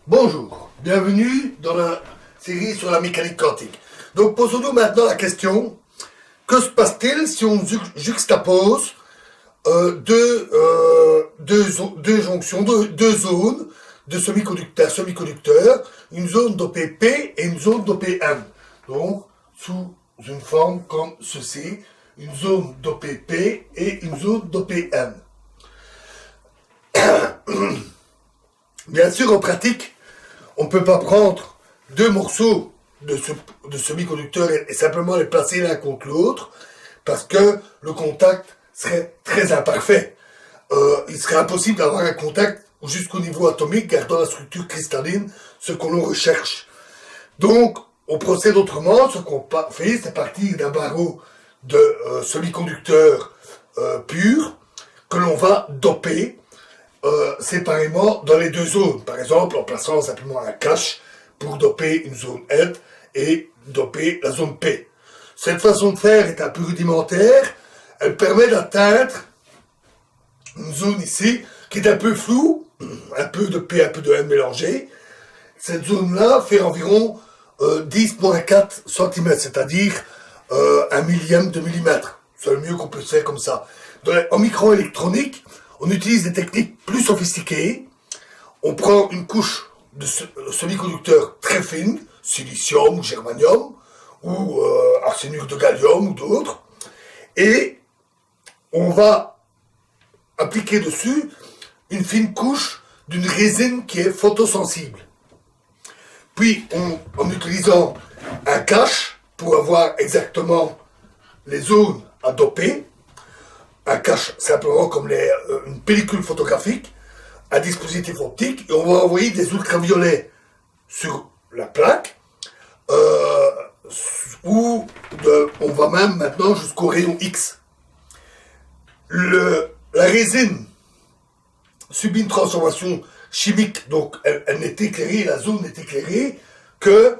Bonjour, bienvenue dans la série sur la mécanique quantique. Donc posons-nous maintenant la question, que se passe-t-il si on juxtapose deux jonctions, deux zones de semi-conducteurs, une zone dopée P et une zone dopée M. Donc sous une forme comme ceci, une zone dopée P et une zone dopée M. Bien sûr, en pratique, on ne peut pas prendre deux morceaux de semi-conducteurs et simplement les placer l'un contre l'autre, parce que le contact serait très imparfait. Il serait impossible d'avoir un contact jusqu'au niveau atomique, gardant la structure cristalline, ce que l'on recherche. Donc, on procède autrement. Ce qu'on fait, c'est partir d'un barreau de semi-conducteurs purs que l'on va doper séparément dans les deux zones. Par exemple, en plaçant simplement un cache pour doper une zone L et doper la zone P. Cette façon de faire est un peu rudimentaire. Elle permet d'atteindre une zone ici qui est un peu floue, un peu de P, un peu de M mélangé. Cette zone-là fait environ 10,4 cm, c'est-à-dire 1 millième de millimètre. C'est le mieux qu'on peut faire comme ça. En microélectronique, on utilise des techniques plus sophistiquées. On prend une couche de semi-conducteur très fine, silicium ou germanium, ou arsénure de gallium ou d'autres, et on va appliquer dessus une fine couche d'une résine qui est photosensible. Puis, en utilisant un cache pour avoir exactement les zones à doper, un cache simplement comme une pellicule photographique, un dispositif optique, et on va envoyer des ultraviolets sur la plaque, on va même maintenant jusqu'au rayon X. La résine subit une transformation chimique, donc elle n'est éclairée, la zone n'est éclairée que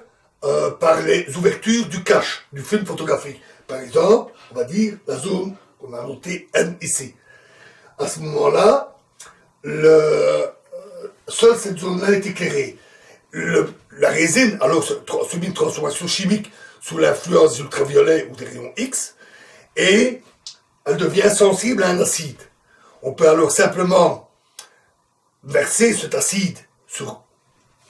par les ouvertures du cache, du film photographique. Par exemple, on va dire la zone qu'on a notée N ici. À ce moment-là, seule cette zone-là est éclairée. La résine, alors, subit une transformation chimique sous l'influence des ultraviolets ou des rayons X, et elle devient sensible à un acide. On peut alors simplement verser cet acide sur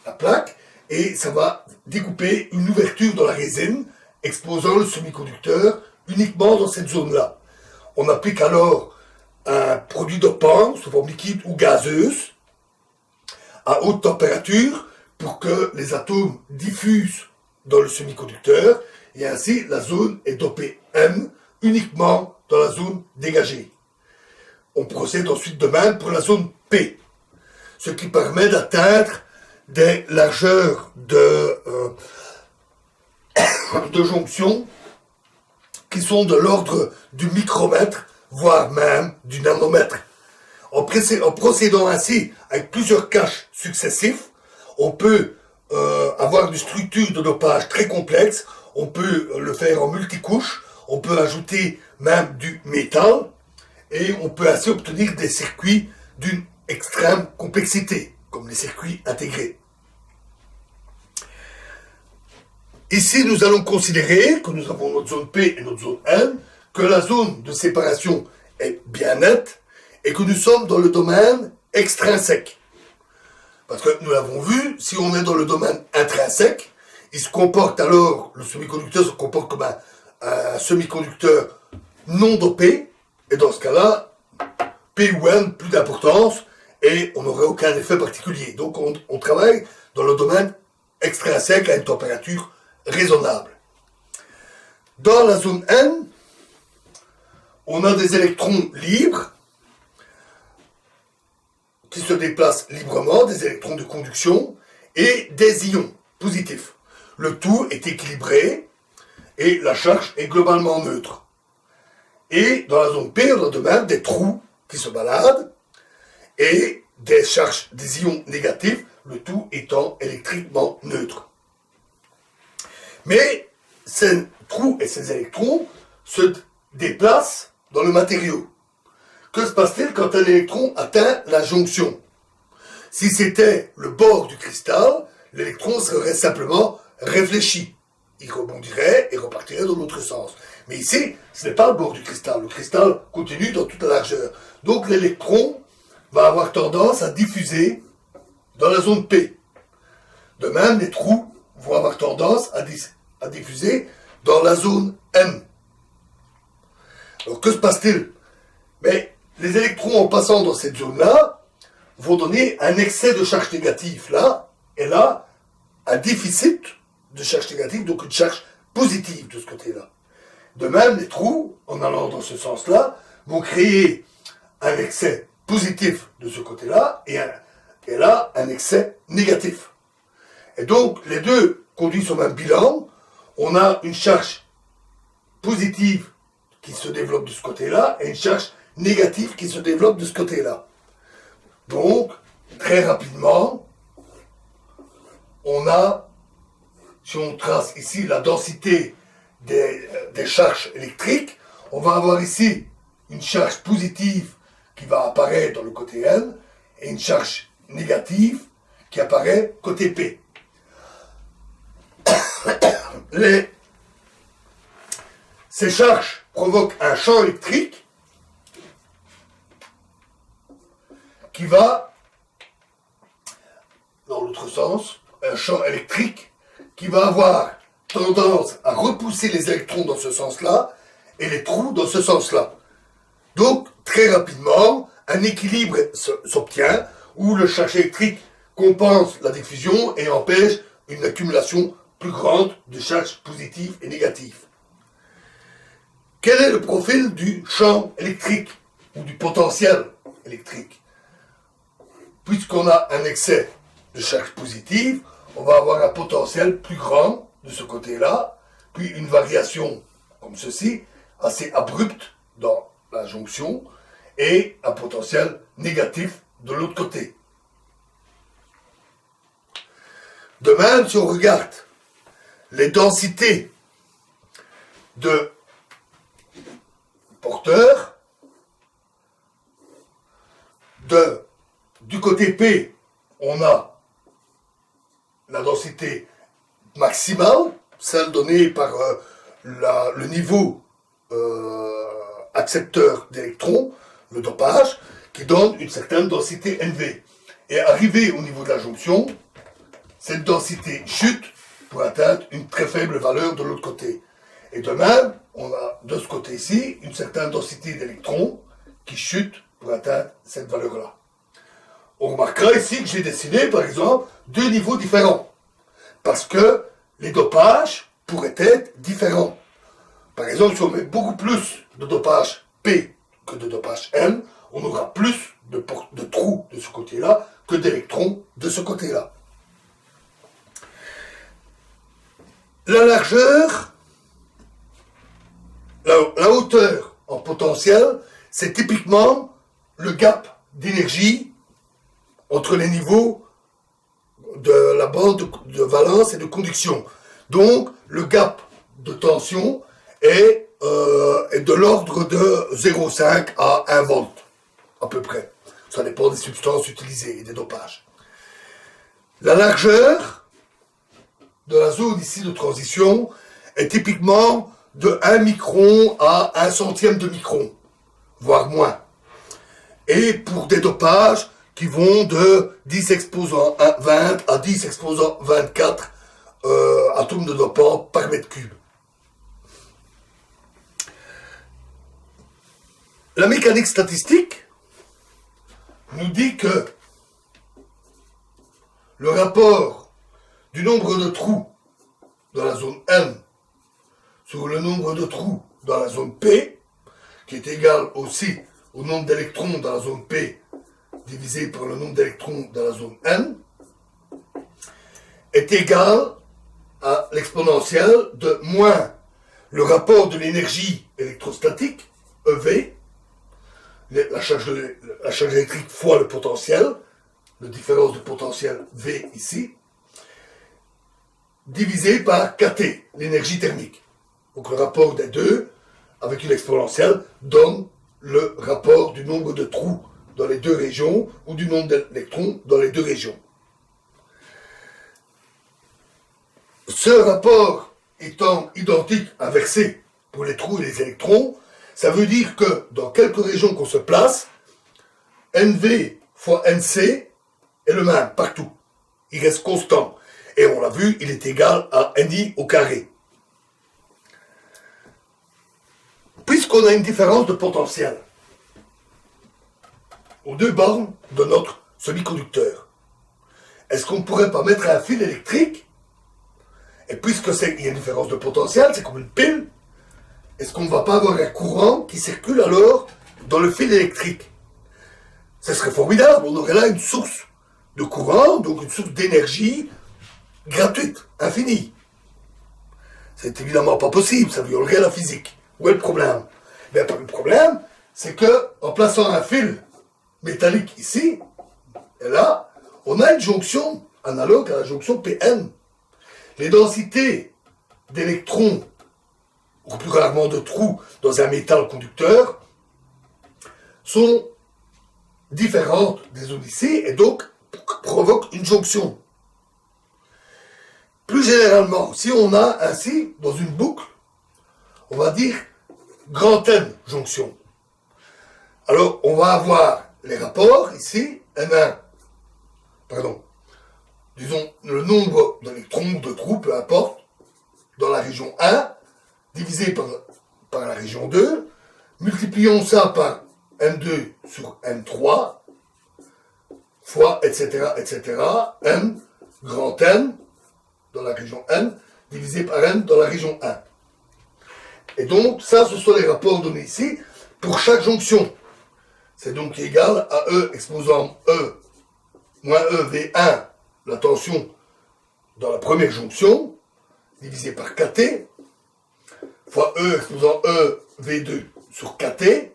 la plaque, et ça va découper une ouverture dans la résine, exposant le semi-conducteur uniquement dans cette zone-là. On applique alors un produit dopant, sous forme liquide ou gazeuse, à haute température, pour que les atomes diffusent dans le semi-conducteur, et ainsi la zone est dopée M uniquement dans la zone dégagée. On procède ensuite de même pour la zone P, ce qui permet d'atteindre des largeurs de jonction qui sont de l'ordre du micromètre, voire même du nanomètre. En procédant ainsi avec plusieurs caches successifs, on peut avoir une structure de dopage très complexe, on peut le faire en multicouches, on peut ajouter même du métal, et on peut ainsi obtenir des circuits d'une extrême complexité, comme les circuits intégrés. Ici, nous allons considérer que nous avons notre zone P et notre zone M, que la zone de séparation est bien nette, et que nous sommes dans le domaine extrinsèque. Parce que nous l'avons vu, si on est dans le domaine intrinsèque, il se comporte alors, le semi-conducteur se comporte comme un semi-conducteur non dopé, et dans ce cas-là, P ou N, plus d'importance, et on n'aurait aucun effet particulier. Donc on travaille dans le domaine extrinsèque à une température raisonnable. Dans la zone N, on a des électrons libres, qui se déplacent librement, des électrons de conduction, et des ions positifs. Le tout est équilibré, et la charge est globalement neutre. Et dans la zone P, on a de même des trous qui se baladent, et des charges, des ions négatifs, le tout étant électriquement neutre. Mais ces trous et ces électrons se déplacent dans le matériau. Que se passe-t-il quand un électron atteint la jonction? Si c'était le bord du cristal, l'électron serait simplement réfléchi. Il rebondirait et repartirait dans l'autre sens. Mais ici, ce n'est pas le bord du cristal. Le cristal continue dans toute la largeur. Donc l'électron va avoir tendance à diffuser dans la zone P. De même, les trous vont avoir tendance à diffuser dans la zone M. Alors que se passe-t-il? Mais les électrons, en passant dans cette zone-là, vont donner un excès de charge négative là, et là, un déficit de charge négative, donc une charge positive de ce côté-là. De même, les trous, en allant dans ce sens-là, vont créer un excès positif de ce côté-là, et là, un excès négatif. Et donc, les deux conduisent au même bilan. On a une charge positive qui se développe de ce côté-là, et une charge négative qui se développe de ce côté-là. Donc, très rapidement, on a, si on trace ici la densité des charges électriques, on va avoir ici une charge positive qui va apparaître dans le côté N, et une charge négative qui apparaît côté P. Ces charges provoquent un champ électrique qui va, dans l'autre sens, un champ électrique qui va avoir tendance à repousser les électrons dans ce sens-là et les trous dans ce sens-là. Donc, très rapidement, un équilibre s'obtient où le charge électrique compense la diffusion et empêche une accumulation plus grande de charges positives et négatives. Quel est le profil du champ électrique ou du potentiel électrique? Puisqu'on a un excès de charge positive, on va avoir un potentiel plus grand de ce côté-là, puis une variation comme ceci, assez abrupte dans la jonction, et un potentiel négatif de l'autre côté. De même, si on regarde les densités de porteurs, du côté P, on a la densité maximale, celle donnée par le niveau accepteur d'électrons, le dopage, qui donne une certaine densité NV. Et arrivé au niveau de la jonction, cette densité chute pour atteindre une très faible valeur de l'autre côté. Et de même, on a de ce côté-ci une certaine densité d'électrons qui chute pour atteindre cette valeur-là. On remarquera ici que j'ai dessiné, par exemple, deux niveaux différents. Parce que les dopages pourraient être différents. Par exemple, si on met beaucoup plus de dopage P que de dopage N, on aura plus de trous de ce côté-là que d'électrons de ce côté-là. La largeur, la hauteur en potentiel, c'est typiquement le gap d'énergie entre les niveaux de la bande de valence et de conduction. Donc, le gap de tension est de l'ordre de 0,5 à 1 volt, à peu près. Ça dépend des substances utilisées et des dopages. La largeur de la zone ici de transition est typiquement de 1 micron à 1 centième de micron, voire moins. Et pour des dopages qui vont de 10 exposant 20 à 10 exposant 24 atomes de dopant par mètre cube. La mécanique statistique nous dit que le rapport du nombre de trous dans la zone M sur le nombre de trous dans la zone P, qui est égal aussi au nombre d'électrons dans la zone P divisé par le nombre d'électrons dans la zone N, est égal à l'exponentielle de moins le rapport de l'énergie électrostatique, EV, la charge électrique fois le potentiel, la différence de potentiel V ici, divisé par kT, l'énergie thermique. Donc le rapport des deux, avec une exponentielle, donne le rapport du nombre de trous dans les deux régions ou du nombre d'électrons dans les deux régions. Ce rapport étant identique inversé pour les trous et les électrons, ça veut dire que dans quelque région qu'on se place, NV fois NC est le même partout. Il reste constant. Et on l'a vu, il est égal à NI au carré. Puisqu'on a une différence de potentiel aux deux bornes de notre semi-conducteur, est-ce qu'on ne pourrait pas mettre un fil électrique? Et puisque il y a une différence de potentiel, c'est comme une pile, est-ce qu'on ne va pas avoir un courant qui circule alors dans le fil électrique? Ce serait formidable, on aurait là une source de courant, donc une source d'énergie gratuite, infinie. C'est évidemment pas possible, ça violerait la physique. Où est le problème? Bien, le problème, c'est que en plaçant un fil métallique ici, et là, on a une jonction analogue à la jonction PN. Les densités d'électrons, ou plus rarement de trous, dans un métal conducteur, sont différentes des zones ici, et donc provoquent une jonction. Plus généralement, si on a ainsi, dans une boucle, on va dire grand N jonction. Alors, on va avoir les rapports ici, N1, disons le nombre d'électrons, de trous, peu importe, dans la région 1, divisé par la région 2, multiplions ça par N2 sur N3, fois, etc., N, grand N, dans la région N, divisé par N dans la région 1. Et donc, ça, ce sont les rapports donnés ici pour chaque jonction. C'est donc égal à E exposant E moins E V1, la tension dans la première jonction, divisé par KT, fois E exposant E V2 sur KT,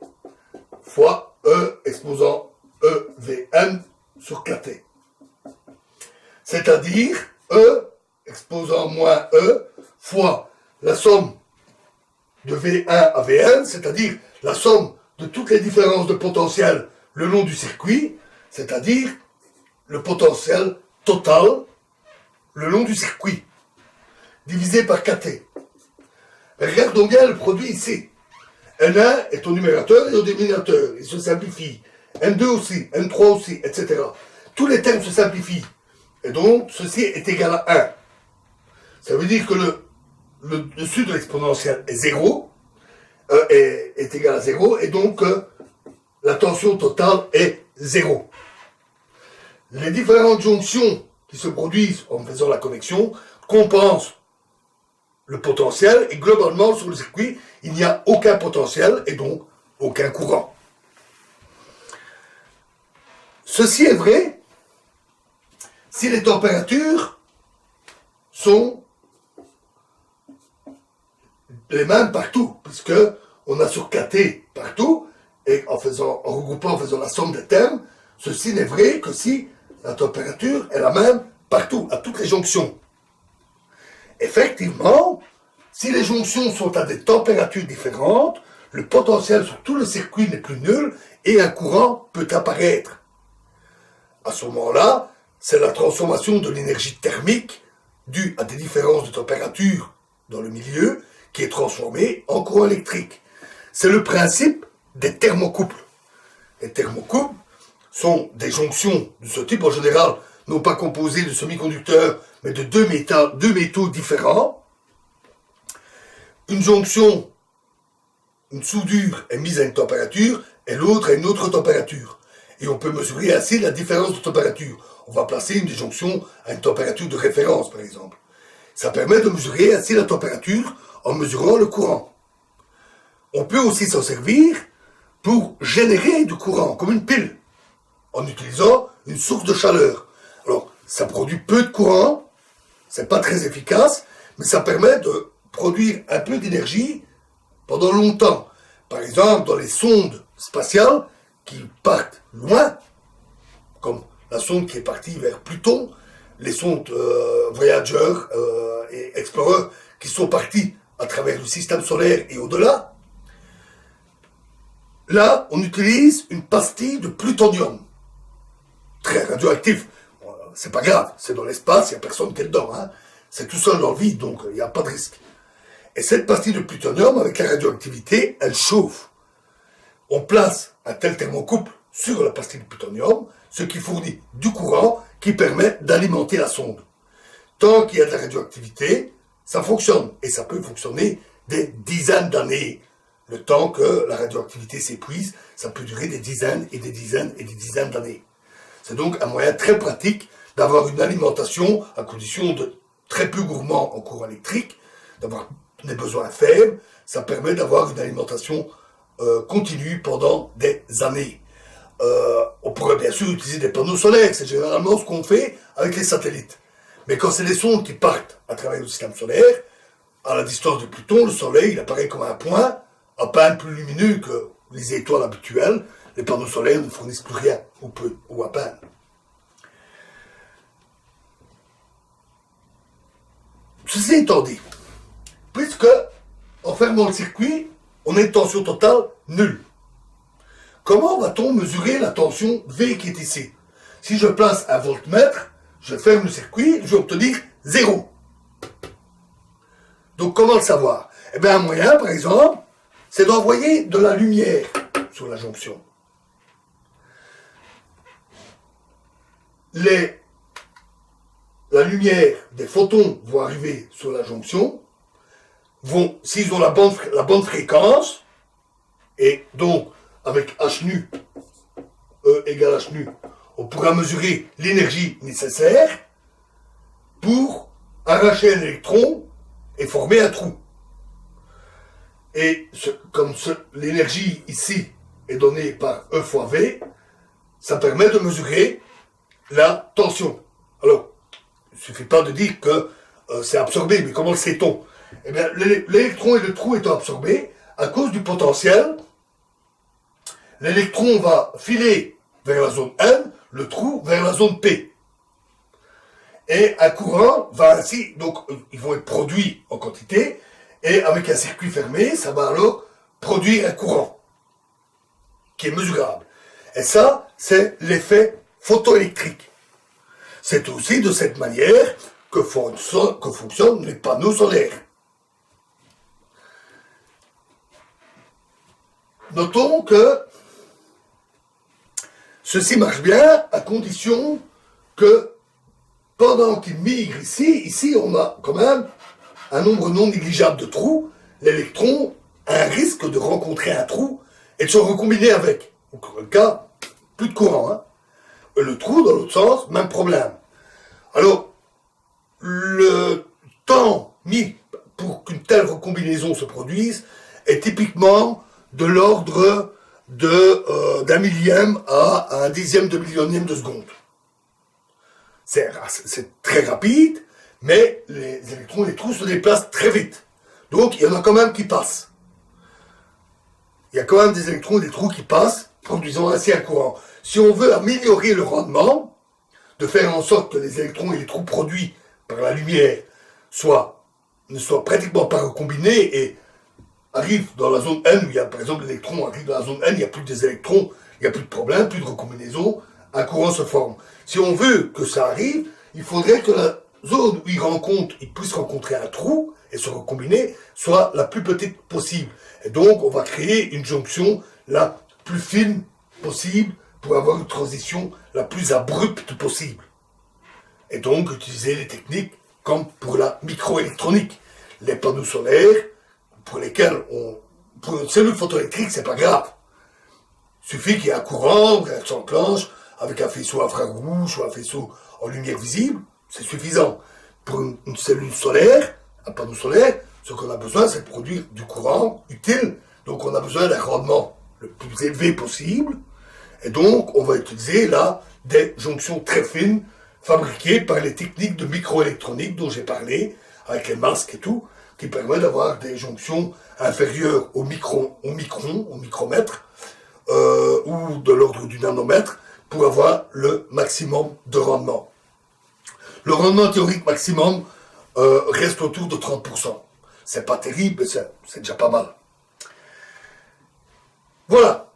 fois E exposant E Vn sur KT. C'est-à-dire E exposant moins E fois la somme de V1 à Vn, c'est-à-dire la somme de toutes les différences de potentiel le long du circuit, c'est-à-dire le potentiel total le long du circuit, divisé par KT. Regardons bien le produit ici. N1 est au numérateur et au dénominateur, il se simplifie. N2 aussi, N3 aussi, etc. Tous les termes se simplifient. Et donc, ceci est égal à 1. Ça veut dire que le dessus de l'exponentielle est 0, est égal à 0, et donc la tension totale est 0. Les différentes jonctions qui se produisent en faisant la connexion compensent le potentiel, et globalement sur le circuit, il n'y a aucun potentiel et donc aucun courant. Ceci est vrai si les températures sont les mêmes partout, puisque on a sur KT partout, et en regroupant, en faisant la somme des termes, ceci n'est vrai que si la température est la même partout, à toutes les jonctions. Effectivement, si les jonctions sont à des températures différentes, le potentiel sur tout le circuit n'est plus nul et un courant peut apparaître. À ce moment-là, c'est la transformation de l'énergie thermique due à des différences de température dans le milieu qui est transformée en courant électrique. C'est le principe des thermocouples. Les thermocouples sont des jonctions de ce type en général, non pas composées de semi-conducteurs, mais de deux métaux différents. Une jonction, une soudure est mise à une température et l'autre à une autre température. Et on peut mesurer ainsi la différence de température. On va placer une des jonctions à une température de référence, par exemple. Ça permet de mesurer ainsi la température en mesurant le courant. On peut aussi s'en servir pour générer du courant, comme une pile, en utilisant une source de chaleur. Alors, ça produit peu de courant, c'est pas très efficace, mais ça permet de produire un peu d'énergie pendant longtemps. Par exemple, dans les sondes spatiales qui partent loin, comme la sonde qui est partie vers Pluton, les sondes Voyager et Explorer qui sont partis à travers le système solaire et au-delà, Là, on utilise une pastille de plutonium. Très radioactif. C'est pas grave, c'est dans l'espace, il n'y a personne qui est dedans. Hein. C'est tout seul dans le vide, donc il n'y a pas de risque. Et cette pastille de plutonium, avec la radioactivité, elle chauffe. On place un tel thermocouple sur la pastille de plutonium, ce qui fournit du courant qui permet d'alimenter la sonde. Tant qu'il y a de la radioactivité, ça fonctionne. Et ça peut fonctionner des dizaines d'années. Le temps que la radioactivité s'épuise, ça peut durer des dizaines et des dizaines et des dizaines d'années. C'est donc un moyen très pratique d'avoir une alimentation à condition de très peu gourmand en courant électrique, d'avoir des besoins faibles. Ça permet d'avoir une alimentation continue pendant des années. On pourrait bien sûr utiliser des panneaux solaires, c'est généralement ce qu'on fait avec les satellites. Mais quand c'est des sondes qui partent à travers le système solaire, à la distance de Pluton, le Soleil il apparaît comme un point, à peine plus lumineux que les étoiles habituelles. Les panneaux solaires ne fournissent plus rien, ou peu, ou à peine. Ceci étant dit, puisque en fermant le circuit, on a une tension totale nulle. Comment va-t-on mesurer la tension V qui est ici? Si je place un voltmètre, je ferme le circuit, je vais obtenir 0. Donc comment le savoir? Eh bien un moyen, par exemple, c'est d'envoyer de la lumière sur la jonction. La lumière des photons vont arriver sur la jonction, s'ils ont la bonne fréquence, et donc avec h nu, E égale h nu, on pourra mesurer l'énergie nécessaire pour arracher un électron et former un trou. Et comme l'énergie ici est donnée par E fois V, ça permet de mesurer la tension. Alors, il ne suffit pas de dire que c'est absorbé, mais comment le sait-on? Eh bien, l'électron et le trou étant absorbés, à cause du potentiel, l'électron va filer vers la zone N, le trou vers la zone P. Et un courant va ainsi, donc ils vont être produits en quantité, et avec un circuit fermé, ça va alors produire un courant qui est mesurable. Et ça, c'est l'effet photoélectrique. C'est aussi de cette manière que fonctionnent les panneaux solaires. Notons que ceci marche bien à condition que pendant qu'il migre ici on a quand même un nombre non négligeable de trous. L'électron a un risque de rencontrer un trou et de se recombiner avec. Dans le cas, plus de courant. Hein. Le trou, dans l'autre sens, même problème. Alors, le temps mis pour qu'une telle recombinaison se produise est typiquement de l'ordre d'un millième à un dixième de millionième de seconde. C'est très rapide, mais les électrons et les trous se déplacent très vite. Donc, il y en a quand même qui passent. Il y a quand même des électrons et des trous qui passent, produisant ainsi un courant. Si on veut améliorer le rendement, de faire en sorte que les électrons et les trous produits par la lumière ne soient pratiquement pas recombinés et arrivent dans la zone N, où il y a, par exemple, l'électron arrive dans la zone N, il n'y a plus des électrons, il n'y a plus de problème, plus de recombinaison, un courant se forme. Si on veut que ça arrive, il faudrait que la zone où il puisse rencontrer un trou et se recombiner soit la plus petite possible. Et donc, on va créer une jonction la plus fine possible pour avoir une transition la plus abrupte possible. Et donc, utiliser les techniques comme pour la microélectronique. Les panneaux solaires, pour lesquels pour une cellule photoélectrique, c'est pas grave. Il suffit qu'il y ait un courant, qu'elle s'enclenche, avec un faisceau infrarouge ou un faisceau en lumière visible, c'est suffisant. Pour une cellule solaire, un panneau solaire, ce qu'on a besoin, c'est de produire du courant utile. Donc on a besoin d'un rendement le plus élevé possible. Et donc on va utiliser là des jonctions très fines, fabriquées par les techniques de microélectronique dont j'ai parlé, avec les masques et tout, qui permettent d'avoir des jonctions inférieures au micromètre, ou de l'ordre du nanomètre, pour avoir le maximum de rendement. Le rendement théorique maximum reste autour de 30%. C'est pas terrible, mais c'est déjà pas mal. Voilà.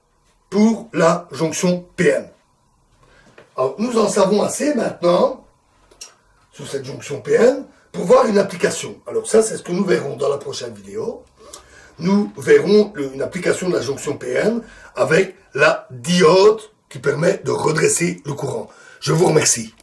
la jonction PN. Alors, nous en savons assez maintenant sur cette jonction PN pour voir une application. Alors ça, c'est ce que nous verrons dans la prochaine vidéo. Nous verrons une application de la jonction PN avec la diode qui permet de redresser le courant. Je vous remercie.